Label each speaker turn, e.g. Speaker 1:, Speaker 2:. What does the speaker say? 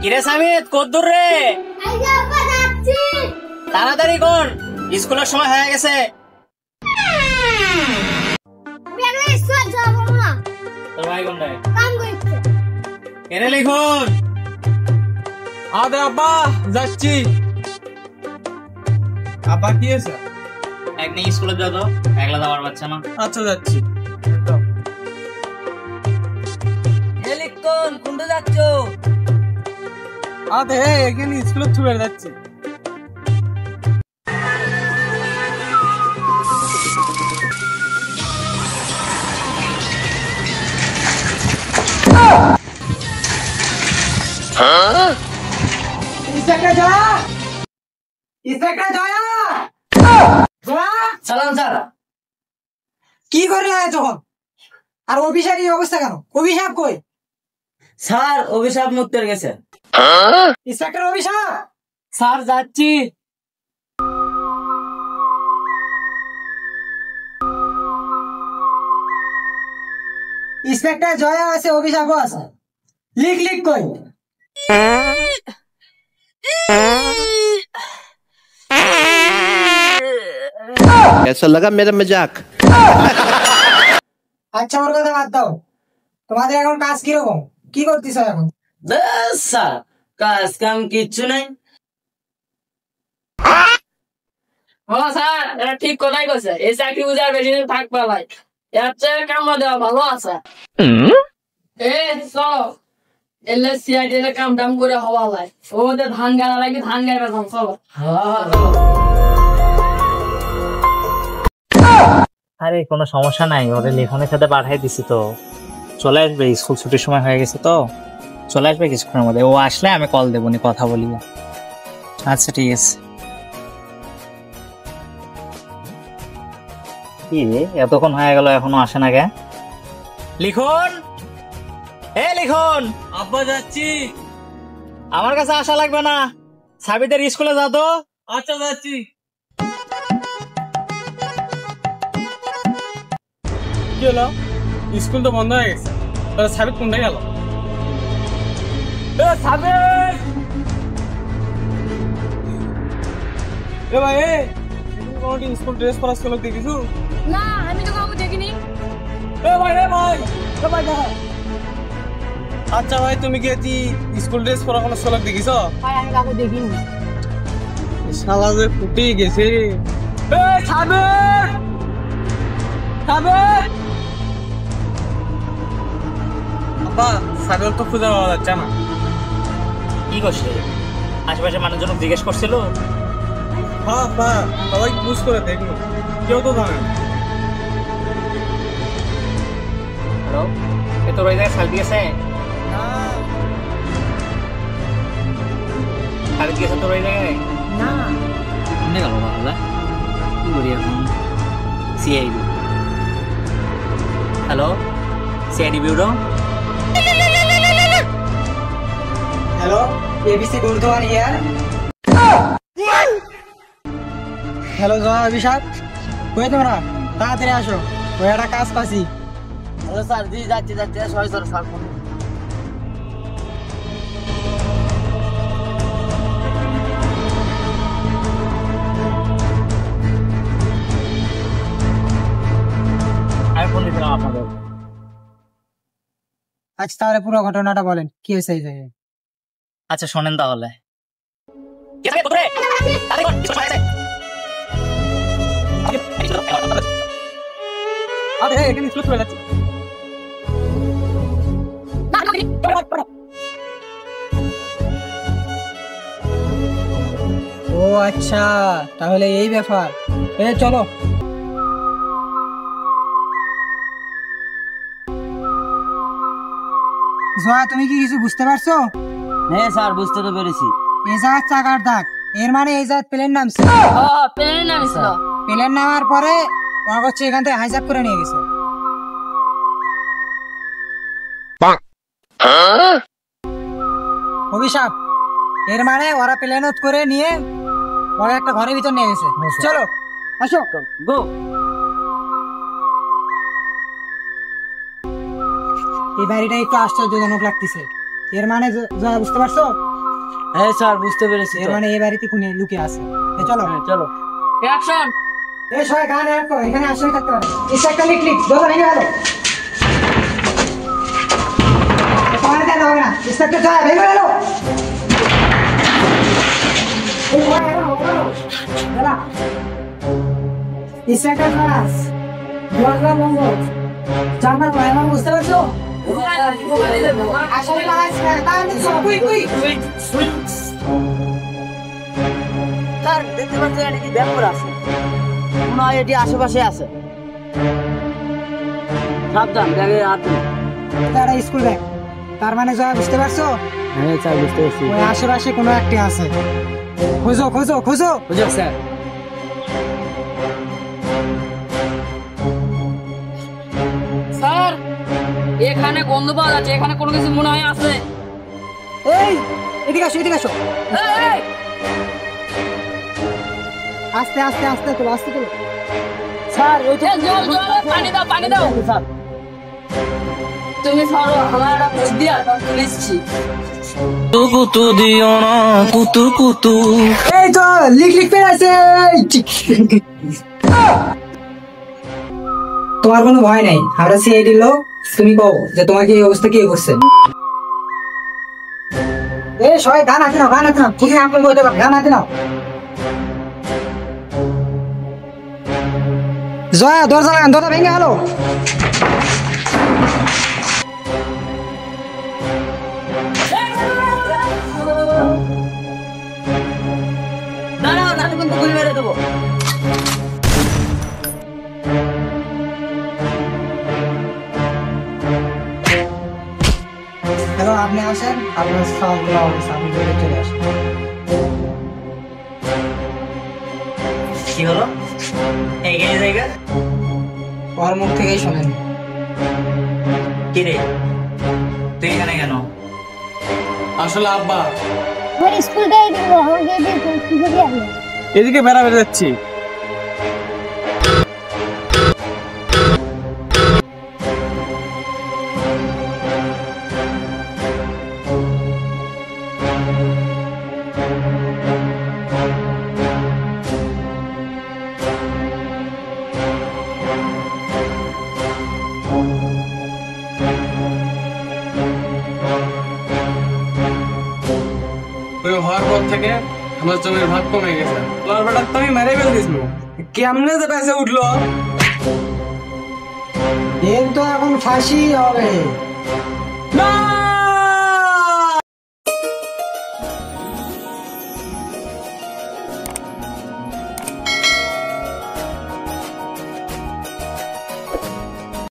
Speaker 1: কিরে সামিত কদ্দুর রে? তাড়াতাড়ি কর, স্কুলের সময় হয়ে গেছে। তোর ভাই কোনটায়? এনে লিখুন।
Speaker 2: আদে আব্বা যাচ্ছি। আব্বা কি আছে?
Speaker 1: একদিন স্কুলে যা তো, একলা যাওয়ার বাচ্চা না।
Speaker 2: আচ্ছা যাচ্ছি।
Speaker 1: কোনটা যাচ্ছ?
Speaker 2: আদে এখানে স্কুলে ছুটে যাচ্ছি।
Speaker 1: সালাম স্যার।
Speaker 3: কি করে তখন? আর অভিশাপের অবস্থা কেন? অভিশাপ কই?
Speaker 1: স্যার অভিশাপ মুক্তের গেছে।
Speaker 3: ইন্সপেক্টর অভিশাপ
Speaker 1: স্যার যাচ্ছি।
Speaker 3: ইন্সপেক্টর জয়া আছে, অভিশাপও আছে। লিখ লিখ কই?
Speaker 4: कैसा लगा मेरा मजाक?
Speaker 3: আচ্ছা ওর কথা বাদ দাও, তোমাদের এখন কাজ কিরকম? কি করতেছ এখন?
Speaker 1: স্যার কাজ কাম কিচ্ছু নাই। স্যার এটা ঠিক কথাই কইছে, এই চাকরি বুঝার বেশি দিন থাকবা ভাই, এর চেয়ে কামড়া দেওয়া ভালো আছে। চলো এলে সিআইডি এর কাম টাম করে হওয়া লাই, ওদের ধান গাড়া লাগি ধান গাড়া চলো। আরে কোনো সমস্যা নাই, ওরে লেখনের সাথে পাঠাই দিছি তো, চলে আসবে। স্কুল ছুটির সময় হয়ে গেছে তো, চলে আসবে কিছুক্ষণের মধ্যে। ও আসলে আমি কল দেবো নি, কথা বলি। আচ্ছা ঠিক আছে। কি এতক্ষণ হয়ে গেল এখনো আসে না কে? লিখন, লিখন।
Speaker 2: আব্বা যাচ্ছি।
Speaker 1: আমার কাছে আসা লাগবে না, সাবিদের স্কুলে যা তো।
Speaker 2: আচ্ছা যাচ্ছি। কি হলো? স্কুল তো বন্ধ হয়ে গেছে, তাহলে সাবিত কোনটায় গেল? স্কুল ড্রেস পরা ছিল দেখিছু?
Speaker 5: না আমি তো কাউকে দেখিনি।
Speaker 2: আচ্ছা ভাই, তুমি কি স্কুল ড্রেস পরা কোনো ছেলে দেখিছ?
Speaker 5: ভাই আমি কাউকে দেখিনি।
Speaker 2: শালা যে ফুটে গেছে। আব্বা সাগর তো খুঁজে পাওয়া যাচ্ছে না।
Speaker 1: কি করছে? আশেপাশে মানুষজন জিজ্ঞেস করছিল।
Speaker 2: হ্যাঁ আব্বা, সবাই বুঝ করে দেখলো, কেউ তো জানে।
Speaker 1: হ্যালো, এ তোর ওই জায়গায় সাল দিয়েছে? সাল দিয়েছে তোর ওই জায়গায়?
Speaker 5: না
Speaker 1: এমনি গেল বাবা, কি করি এখন? CID. Hello, CID bureau.
Speaker 3: Hello, ABC গুরুদোয়ার হিয়ার। হ্যালো জয়া, অভিশাপ কই তোমরা? তাড়াতাড়ি আসো, ওই একটা কাজ পাচ্ছি।
Speaker 1: হ্যালো স্যার, জি যাচ্ছি যাচ্ছি। Sorry sir, sir phone. আমি ফোন দিয়েছিলাম আপনাদের।
Speaker 3: আচ্ছা তাহলে পুরো ঘটনাটা বলেন, কি হয়েছে এই জায়গায়?
Speaker 1: আচ্ছা শোনেন তাহলে।
Speaker 2: আরে এখানে স্কুল চলে যাচ্ছে।
Speaker 3: ও আচ্ছা, তাহলে এই ব্যাপার। চলো। জয়া, তুমি কি কিছু বুঝতে পারছো?
Speaker 1: হ্যাঁ স্যার, বুঝতে তো পেরেছি।
Speaker 3: এই জায়গার চাকার দাগ, এর মানে এই জায়গায় প্লেন নামছে।
Speaker 5: প্লেনের নাম ছিল।
Speaker 3: প্লেন নামার পরে ওরা হচ্ছে এখান থেকে হাইজ্যাক করে নিয়ে গেছে। অভিশাপ, এর মানে ওরা প্লেন করে নিয়ে ওরা একটা ঘরের ভিতর নিয়ে গেছে। চলো আসো,
Speaker 1: গো।
Speaker 3: এই বাড়িটা একটু আশ্চর্যজনক লাগতেছে। এর মানে জয়া বুঝতে পারছো?
Speaker 6: হ্যাঁ স্যার বুঝতে পেরেছি।
Speaker 3: এর মানে এই বাড়িতে খুনি লুকিয়ে আছে। চলো
Speaker 6: চলো।
Speaker 5: অ্যাকশন।
Speaker 3: এই সবাই গান অ্যাড করো, এখানে আসলে থাকতে পারে। ইনস্ট্রাক্টর ক্লিক দরজা ভেঙে গেল। তোমার দেন হবে না, ইনস্ট্রাক্টর জয়া ভেঙে গেল। এই জয়া দাঁড়া। ইনস্ট্রাক্টর জয়া দরজা বন্ধ। জানা ভাই আমার বুঝতে পারছো? আসলে লাগাইছে তাহলে কুই
Speaker 6: স্যার দেখতে পাচ্ছেন এটা কি ব্যাগ করে আছে? মনে হয় এটি আশেপাশে আছে। সাবধান, ব্যাগে হাত দিন।
Speaker 3: এটা একটা স্কুল ব্যাগ। তার মানে জয়া বুঝতে পারছো?
Speaker 6: হ্যাঁ স্যার বুঝতে পারছি।
Speaker 3: ওই আশেপাশে কোনো একটা আছে। খোঁজো খোঁজো খোঁজো।
Speaker 6: বুঝো স্যার।
Speaker 5: স্যার এখানে গন্ধ পাওয়া যাচ্ছে, এখানে কোনো কিছু মনে হয় আছে।
Speaker 3: এই এদিকে আসো এদিকে আসো।
Speaker 5: এই, এই,
Speaker 3: আস্তে আস্তে আস্তে তোলো আস্তে তোলো।
Speaker 6: স্যার ওই তো
Speaker 5: এই, জল জল পানি দাও পানি দাও।
Speaker 6: স্যার
Speaker 5: তুমি সরো, আমার একটা বুদ্ধি আছে, আমি তুলেছি।
Speaker 3: এই তো লিখ লিখ পেয়ে আছে। তোমার কোনো ভয় নাই, আমরা সিআইডি লোক। তুমি কও যে তোমাকে এই অবস্থা কে করছে। এই সবাই গান হাতে নাও, গান হাতে নাও। ঠিক আছে আপনি বলতে পারেন, গান হাতে নাও। জয়া দরজা লাগান, দরজা ভেঙে গেল।
Speaker 6: দাঁড়াও, নাতে কিন্তু গুলি মেরে দেবো।
Speaker 3: এখন আপনি আসেন, আপনার সবগুলো অবস্থা আপনি বলে চলে আসেন।
Speaker 1: কি হলো? এগিয়ে জায়গা
Speaker 3: ওর মুখ থেকেই শোনেন।
Speaker 1: কি রে, তুই এখানে কেন?
Speaker 2: আসলে আব্বা
Speaker 7: ওই স্কুলটাই দিব আমাকে দিয়ে খুঁজে দিয়ে আসবে।
Speaker 2: এদিকে বেড়াবেড়ে যাচ্ছি। ওই হওয়ার পর থেকে আমার জমির ভাগ কমে গেছে। তোমার বেটা তো আমি মেরে ফেল দিছিল। কেমনে যে বেঁচে উঠলো?
Speaker 3: এর তো এখন ফাঁসি হবে।
Speaker 2: না